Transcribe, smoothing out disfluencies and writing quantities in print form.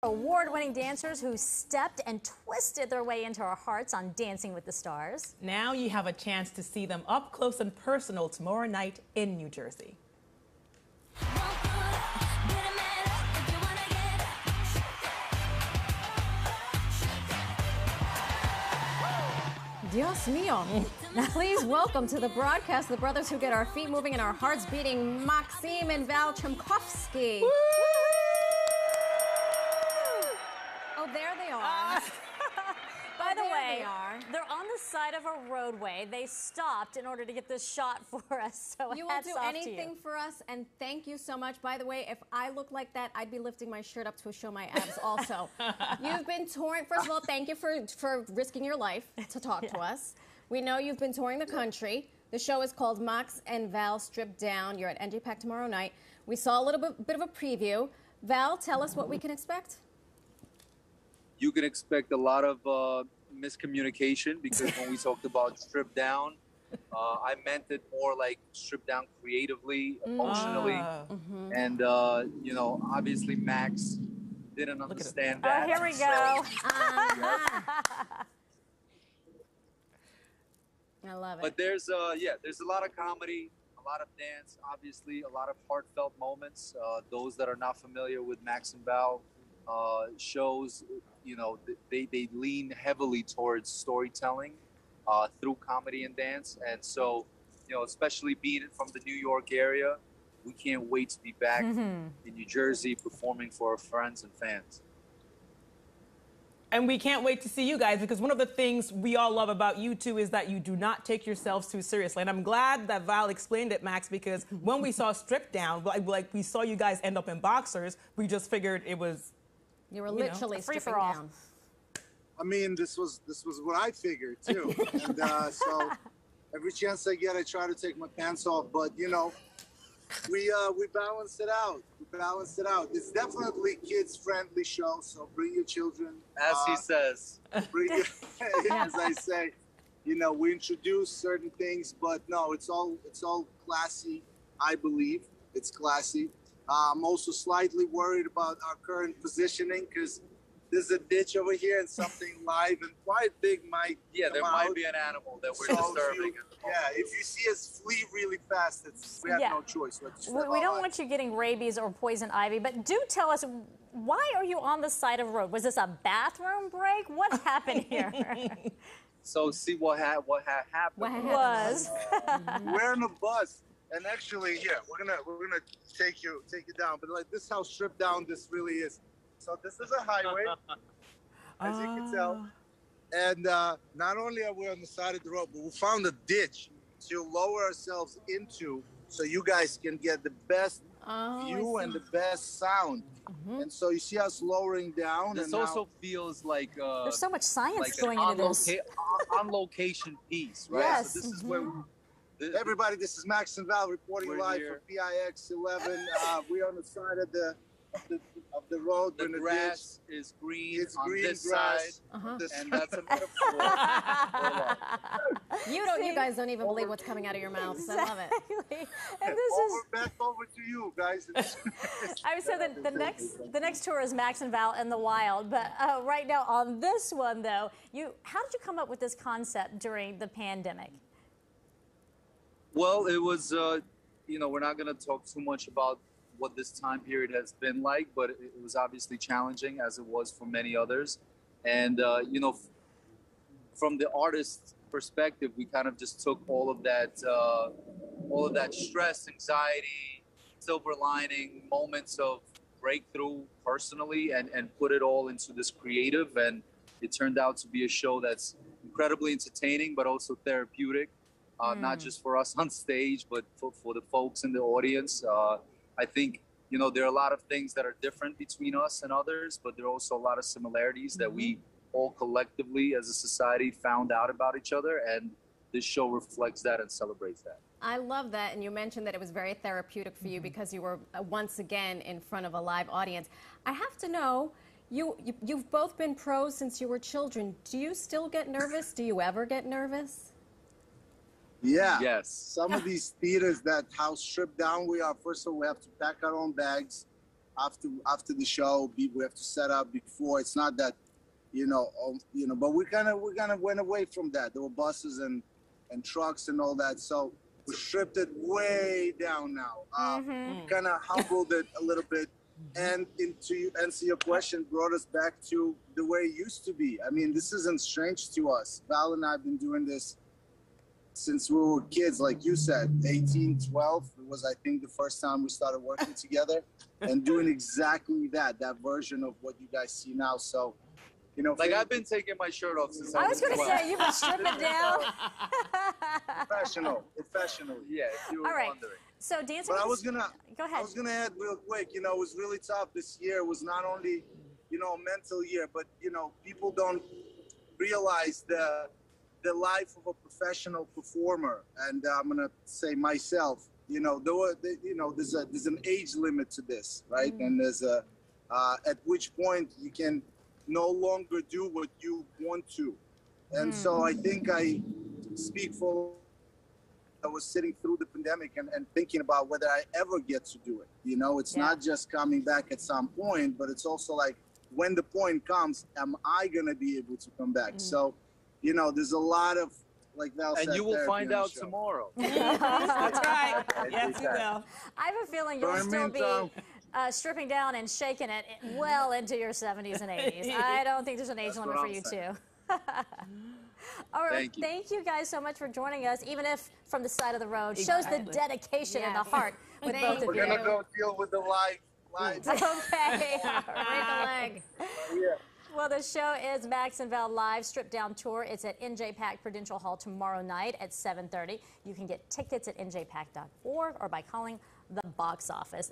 Award-winning dancers who stepped and twisted their way into our hearts on Dancing with the Stars. Now you have a chance to see them up close and personal tomorrow night in New Jersey. Dios mío. Please welcome to the broadcast the brothers who get our feet moving and our hearts beating, Maxim and Val Chumkovsky. Oh, there they are. By the way, they're on the side of a roadway. They stopped in order to get this shot for us. So you will do anything for us, and thank you so much. By the way, if I look like that, I'd be lifting my shirt up to show my abs also. You've been touring. First of all, thank you for risking your life to talk to us. We know you've been touring the country. The show is called Max and Val Stripped Down. You're at NJPAC tomorrow night. We saw a little bit of a preview. Val, tell us what we can expect. You can expect a lot of miscommunication, because when we talked about stripped down, I meant it more like stripped down creatively, emotionally, and you know, obviously Max didn't understand that. Oh, here we go. I love it. But there's there's a lot of comedy, a lot of dance, obviously a lot of heartfelt moments. Those that are not familiar with Max and Val shows, you know, they lean heavily towards storytelling through comedy and dance. And so, you know, especially being from the New York area, we can't wait to be back in New Jersey performing for our friends and fans. And we can't wait to see you guys, because one of the things we all love about you two is that you do not take yourselves too seriously. And I'm glad that Val explained it, Max, because when we saw Stripped Down, like we saw you guys end up in boxers, we just figured it was... You were literally stripping down. I mean, this was what I figured too, and so every chance I get, I try to take my pants off. But you know, we balance it out. We balance it out. It's definitely kids-friendly show, so bring your children. As he says. Bring your, as I say, you know, we introduce certain things, but no, it's all classy. I believe it's classy. I'm also slightly worried about our current positioning, because there's a ditch over here and something live and quite big might there might be an animal that we're disturbing. If you see us flee really fast, we have no choice. We don't want you getting rabies or poison ivy, but do tell us, why are you on the side of the road? Was this a bathroom break? What happened here? So see what happened was. We're in a bus. And actually, we're gonna take you down. But like, this is how stripped down this really is. So this is a highway, as you can tell. And not only are we on the side of the road, but we found a ditch to lower ourselves into, so you guys can get the best view and the best sound. And so you see us lowering down. This also feels like there's so much science like going into this. On location piece, right? Yes. So this is where. Everybody, this is Max and Val reporting live for PIX11. We're on the side of the road. The grass is green. It's on green this grass. side, and that's a metaphor. You guys don't even believe what's coming out of your mouths. Exactly. I love it. And this back over to you guys. I would say that the next tour is Max and Val in the wild. But right now on this one, though, how did you come up with this concept during the pandemic? Well, it was, you know, we're not going to talk too much about what this time period has been like, but it was obviously challenging, as it was for many others. And, you know, from the artist's perspective, we kind of just took all of that stress, anxiety, silver lining, moments of breakthrough personally, and put it all into this creative. And it turned out to be a show that's incredibly entertaining, but also therapeutic. Not just for us on stage, but for the folks in the audience. I think, you know, there are a lot of things that are different between us and others, but there are also a lot of similarities that we all collectively as a society found out about each other. And this show reflects that and celebrates that. I love that. And you mentioned that it was very therapeutic for you because you were once again in front of a live audience. I have to know, you've both been pros since you were children. Do you still get nervous? Do you ever get nervous? Yeah. Yes. Some of these theaters, how stripped down we are. First of all, we have to pack our own bags. after the show. We have to set up before. It's not that, but we kind of went away from that. There were buses and trucks and all that. So we stripped it way down now. Kind of humbled it a little bit. And to answer your question, brought us back to the way it used to be. I mean, this isn't strange to us. Val and I have been doing this since we were kids, like you said, 18, 12. It was, I think, the first time we started working together and doing exactly that version of what you guys see now. So, like I've been taking my shirt off since I was going to say, you've been stripping down. Professionally. Yeah, if you were wondering. So dancing. But Go ahead. I was gonna add real quick. It was really tough this year. It was not only, a mental year, but people don't realize the life of a professional performer. And I'm gonna say myself. There's an age limit to this, right? And there's at which point you can no longer do what you want to. And so I think I speak for. I was sitting through the pandemic and thinking about whether I ever get to do it. It's not just coming back at some point, but it's also like when the point comes, am I going to be able to come back? So, there's a lot of, like Val said, and you will find out tomorrow. That's right. Yes, you will. I have a feeling you'll still be stripping down and shaking it well into your 70s and 80s. I don't think there's an age limit for you too. All right, thank you guys so much for joining us, even if from the side of the road. Shows the dedication and the heart with both of you. We're going to go deal with the live. Okay. All right. Break a leg. Yeah. Well, the show is Max and Val Live Strip Down Tour. It's at NJPAC Prudential Hall tomorrow night at 7:30. You can get tickets at njpac.org or by calling the box office.